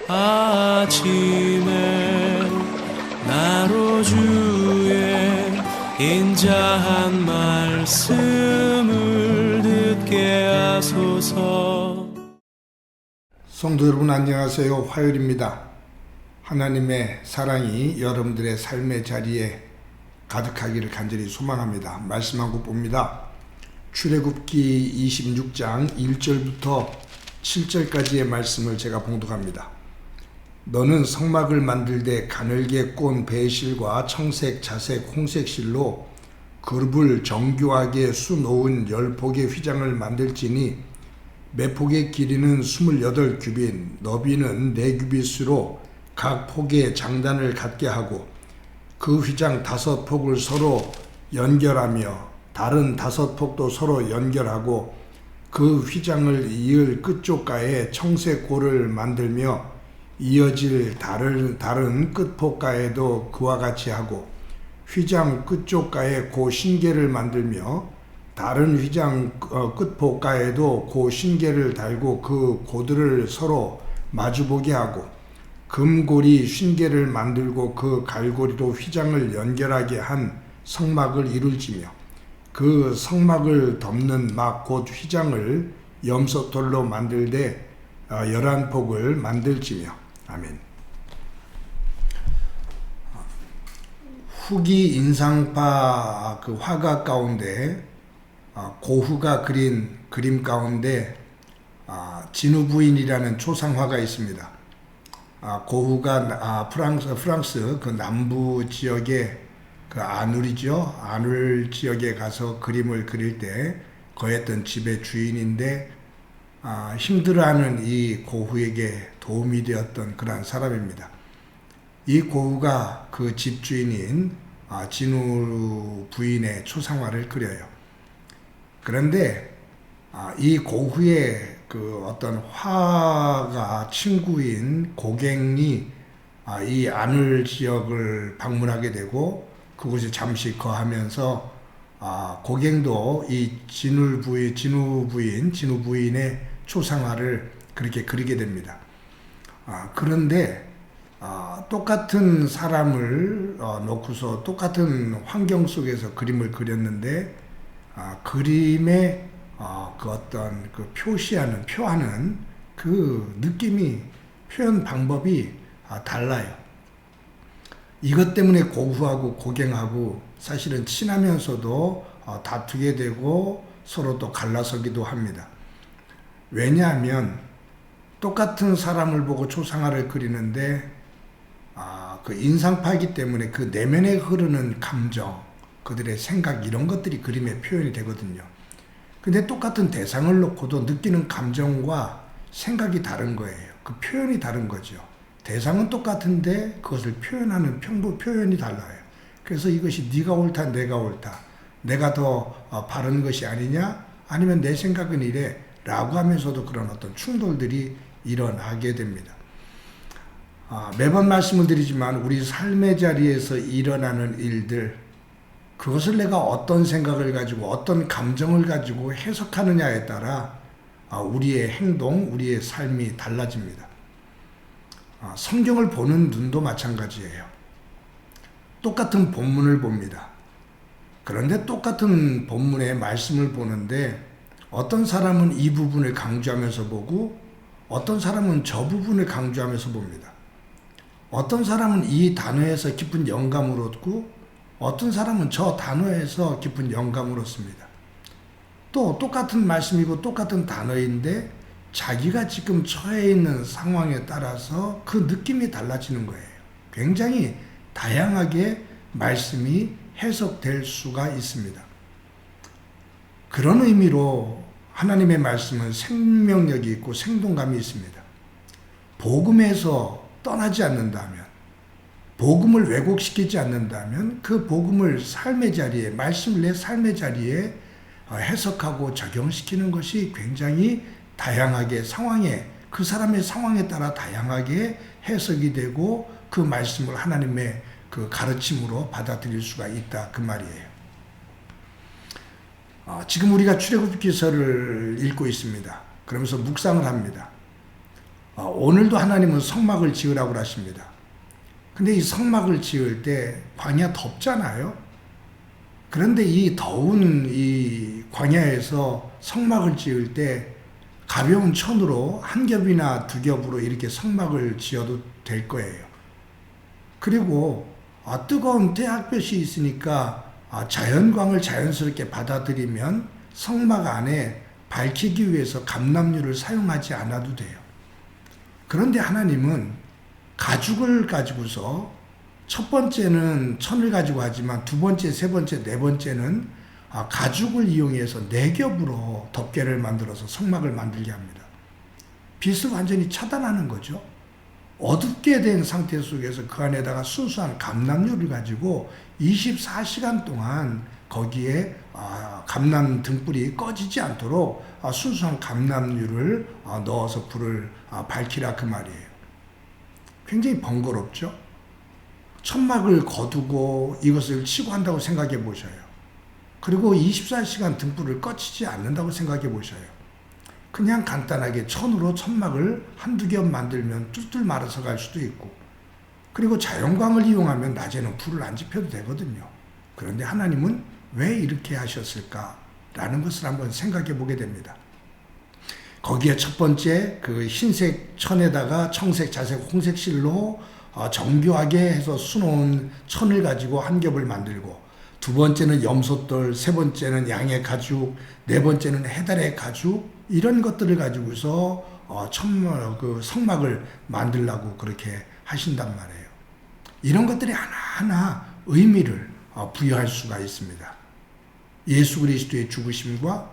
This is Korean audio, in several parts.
아침에 나로 주의 인자한 말씀을 듣게 하소서. 성도 여러분 안녕하세요. 화요일입니다. 하나님의 사랑이 여러분들의 삶의 자리에 가득하기를 간절히 소망합니다. 말씀하고 봅니다. 출애굽기 26장 1절부터 7절까지의 말씀을 제가 봉독합니다. 너는 성막을 만들되 가늘게 꼰 배실과 청색, 자색, 홍색 실로 그룹을 정교하게 수놓은 10폭의 휘장을 만들지니 매폭의 길이는 28규빗, 너비는 4규빗으로 각 폭에 장단을 갖게 하고 그 휘장 5폭을 서로 연결하며 다른 5폭도 서로 연결하고 그 휘장을 이을 끝쪽가에 청색고를 만들며 이어질 다른 끝폭가에도 그와 같이 하고 휘장 끝쪽가에 고 신계를 만들며 다른 휘장 끝폭가에도 고 신계를 달고 그 고들을 서로 마주보게 하고 금고리 쉰계를 만들고 그 갈고리로 휘장을 연결하게 한 성막을 이룰지며 그 성막을 덮는 막 곧 휘장을 염소돌로 만들되 11폭을 만들지며. 아멘. 후기 인상파 그 화가 가운데 고후가 그린 그림 가운데 진우 부인이라는 초상화가 있습니다. 고후가 프랑스 그 남부 지역의 그 아눌이죠. 아눌 지역에 가서 그림을 그릴 때 거했던 집의 주인인데 힘들어하는 이 고후에게 도움이 되었던 그러한 사람입니다. 이 고후가 그 집주인인 진우 부인의 초상화를 그려요. 그런데 이 고후의 그 어떤 화가 친구인 고갱이 이 아눌 지역을 방문하게 되고 그곳에 잠시 거하면서 고갱도 이 진우 부인의 초상화를 그렇게 그리게 됩니다. 그런데 똑같은 사람을 놓고서 똑같은 환경 속에서 그림을 그렸는데 그림의 그 어떤 그 표하는 그 느낌이 표현 방법이 달라요. 이것 때문에 고후하고 고갱하고 사실은 친하면서도 다투게 되고 서로 또 갈라서기도 합니다. 왜냐하면 똑같은 사람을 보고 초상화를 그리는데 그 인상파이기 때문에 그 내면에 흐르는 감정, 그들의 생각 이런 것들이 그림에 표현이 되거든요. 근데 똑같은 대상을 놓고도 느끼는 감정과 생각이 다른 거예요. 그 표현이 다른 거죠. 대상은 똑같은데 그것을 표현하는 표현이 달라요. 그래서 이것이 네가 옳다, 내가 옳다, 내가 더 바른 것이 아니냐, 아니면 내 생각은 이래 라고 하면서도 그런 어떤 충돌들이 일어나게 됩니다. 매번 말씀을 드리지만 우리 삶의 자리에서 일어나는 일들, 그것을 내가 어떤 생각을 가지고 어떤 감정을 가지고 해석하느냐에 따라 우리의 행동, 우리의 삶이 달라집니다. 성경을 보는 눈도 마찬가지예요. 똑같은 본문을 봅니다. 그런데 똑같은 본문의 말씀을 보는데 어떤 사람은 이 부분을 강조하면서 보고 어떤 사람은 저 부분을 강조하면서 봅니다. 어떤 사람은 이 단어에서 깊은 영감을 얻고 어떤 사람은 저 단어에서 깊은 영감을 얻습니다. 또 똑같은 말씀이고 똑같은 단어인데 자기가 지금 처해 있는 상황에 따라서 그 느낌이 달라지는 거예요. 굉장히 다양하게 말씀이 해석될 수가 있습니다. 그런 의미로 하나님의 말씀은 생명력이 있고 생동감이 있습니다. 복음에서 떠나지 않는다면, 복음을 왜곡시키지 않는다면 그 복음을 삶의 자리에, 말씀을 내 삶의 자리에 해석하고 적용시키는 것이 굉장히 다양하게 그 사람의 상황에 따라 다양하게 해석이 되고 그 말씀을 하나님의 그 가르침으로 받아들일 수가 있다, 그 말이에요. 지금 우리가 출애굽기서를 읽고 있습니다. 그러면서 묵상을 합니다. 오늘도 하나님은 성막을 지으라고 하십니다. 근데 이 성막을 지을 때 광야 덥잖아요. 그런데 이 더운 이 광야에서 성막을 지을 때 가벼운 천으로 한 겹이나 두 겹으로 이렇게 성막을 지어도 될 거예요. 그리고 뜨거운 태양볕이 있으니까 자연광을 자연스럽게 받아들이면 성막 안에 밝히기 위해서 감람유를 사용하지 않아도 돼요. 그런데 하나님은 가죽을 가지고서 첫 번째는 천을 가지고 하지만 두 번째, 세 번째, 네 번째는 가죽을 이용해서 네 겹으로 덮개를 만들어서 성막을 만들게 합니다. 빛을 완전히 차단하는 거죠. 어둡게 된 상태 속에서 그 안에다가 순수한 감람유를 가지고 24시간 동안 거기에 감람 등불이 꺼지지 않도록 순수한 감람유를 넣어서 불을 밝히라 그 말이에요. 굉장히 번거롭죠. 천막을 거두고 이것을 치고 한다고 생각해 보셔요. 그리고 24시간 등불을 꺼치지 않는다고 생각해 보셔요. 그냥 간단하게 천으로 천막을 한두 겹 만들면 뚫뚫 말아서 갈 수도 있고, 그리고 자연광을 이용하면 낮에는 불을 안 지펴도 되거든요. 그런데 하나님은 왜 이렇게 하셨을까라는 것을 한번 생각해 보게 됩니다. 거기에 첫 번째 그 흰색 천에다가 청색, 자색, 홍색 실로 정교하게 해서 수놓은 천을 가지고 한 겹을 만들고, 두 번째는 염소돌, 세 번째는 양의 가죽, 네 번째는 해달의 가죽, 이런 것들을 가지고서 그 성막을 만들라고 그렇게 하신단 말이에요. 이런 것들이 하나하나 의미를 부여할 수가 있습니다. 예수 그리스도의 죽으심과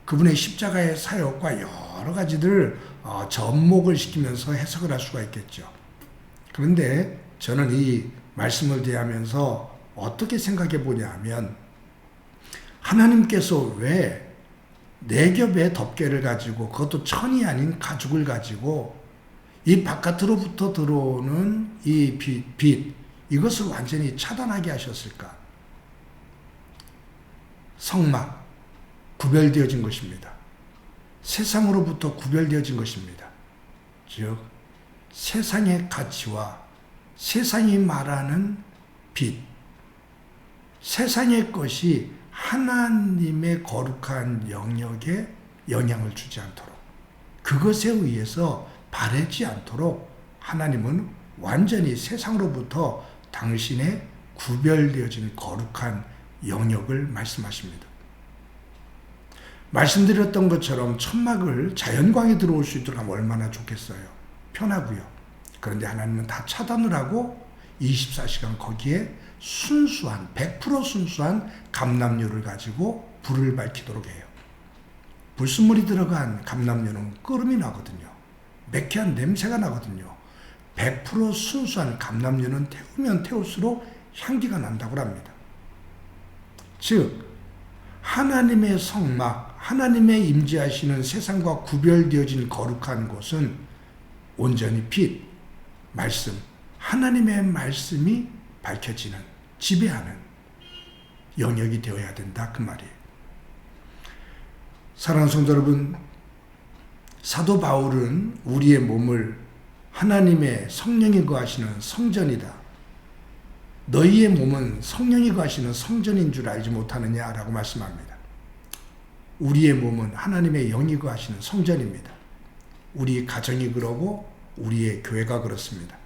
그분의 십자가의 사역과 여러 가지들을 접목을 시키면서 해석을 할 수가 있겠죠. 그런데 저는 이 말씀을 대하면서 어떻게 생각해 보냐 하면, 하나님께서 왜 네 겹의 덮개를 가지고, 그것도 천이 아닌 가죽을 가지고 이 바깥으로부터 들어오는 이 빛, 이것을 완전히 차단하게 하셨을까? 성막, 구별되어진 것입니다. 세상으로부터 구별되어진 것입니다. 즉 세상의 가치와 세상이 말하는 빛, 세상의 것이 하나님의 거룩한 영역에 영향을 주지 않도록, 그것에 의해서 바래지 않도록 하나님은 완전히 세상으로부터 당신의 구별되어진 거룩한 영역을 말씀하십니다. 말씀드렸던 것처럼 천막을 자연광이 들어올 수 있도록 하면 얼마나 좋겠어요. 편하고요. 그런데 하나님은 다 차단을 하고 24시간 거기에 순수한, 100% 순수한 감람유를 가지고 불을 밝히도록 해요. 불순물이 들어간 감람유는 끓음이 나거든요. 매캐한 냄새가 나거든요. 100% 순수한 감람유는 태우면 태울수록 향기가 난다고 합니다. 즉 하나님의 성막, 하나님의 임재하시는 세상과 구별되어진 거룩한 곳은 온전히 빛, 말씀, 하나님의 말씀이 밝혀지는, 지배하는 영역이 되어야 된다 그 말이에요. 사랑하는 성도 여러분, 사도 바울은 우리의 몸을 하나님의 성령이 거하시는 성전이다, 너희의 몸은 성령이 거하시는 성전인 줄 알지 못하느냐라고 말씀합니다. 우리의 몸은 하나님의 영이 거하시는 성전입니다. 우리 가정이 그러고 우리의 교회가 그렇습니다.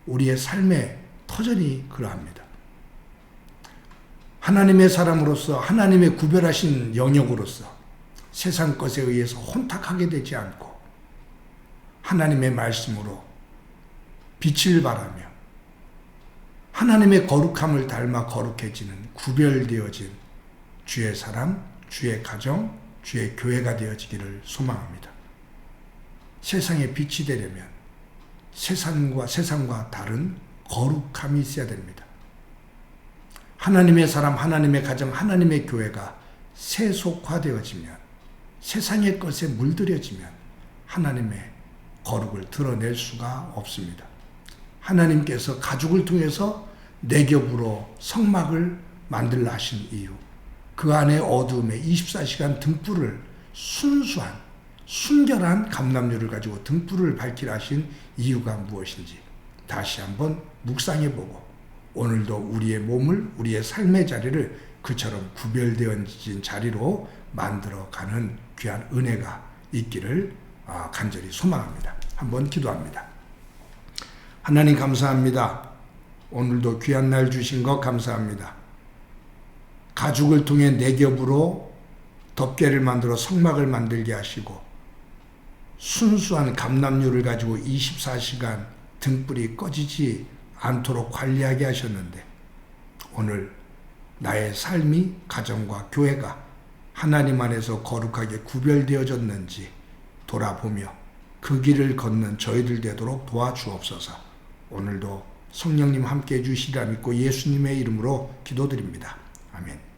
우리의 삶의 터전이 그러합니다. 하나님의 사람으로서, 하나님의 구별하신 영역으로서 세상 것에 의해서 혼탁하게 되지 않고 하나님의 말씀으로 빛을 발하며 하나님의 거룩함을 닮아 거룩해지는 구별되어진 주의 사람, 주의 가정, 주의 교회가 되어지기를 소망합니다. 세상에 빛이 되려면 세상과 다른 거룩함이 있어야 됩니다. 하나님의 사람, 하나님의 가정, 하나님의 교회가 세속화되어지면, 세상의 것에 물들여지면 하나님의 거룩을 드러낼 수가 없습니다. 하나님께서 가죽을 통해서 네 겹으로 성막을 만들라 하신 이유, 그 안에 어두움에 24시간 등불을 순결한 감람유를 가지고 등불을 밝히라 하신 이유가 무엇인지 다시 한번 묵상해보고 오늘도 우리의 몸을, 우리의 삶의 자리를 그처럼 구별되어진 자리로 만들어가는 귀한 은혜가 있기를 간절히 소망합니다. 한번 기도합니다. 하나님 감사합니다. 오늘도 귀한 날 주신 것 감사합니다. 가죽을 통해 내겹으로 덮개를 만들어 성막을 만들게 하시고 순수한 감람유를 가지고 24시간 등불이 꺼지지 않도록 관리하게 하셨는데 오늘 나의 삶이 가정과 교회가 하나님 안에서 거룩하게 구별되어졌는지 돌아보며 그 길을 걷는 저희들 되도록 도와주옵소서. 오늘도 성령님 함께 해주시리라 믿고 예수님의 이름으로 기도드립니다. 아멘.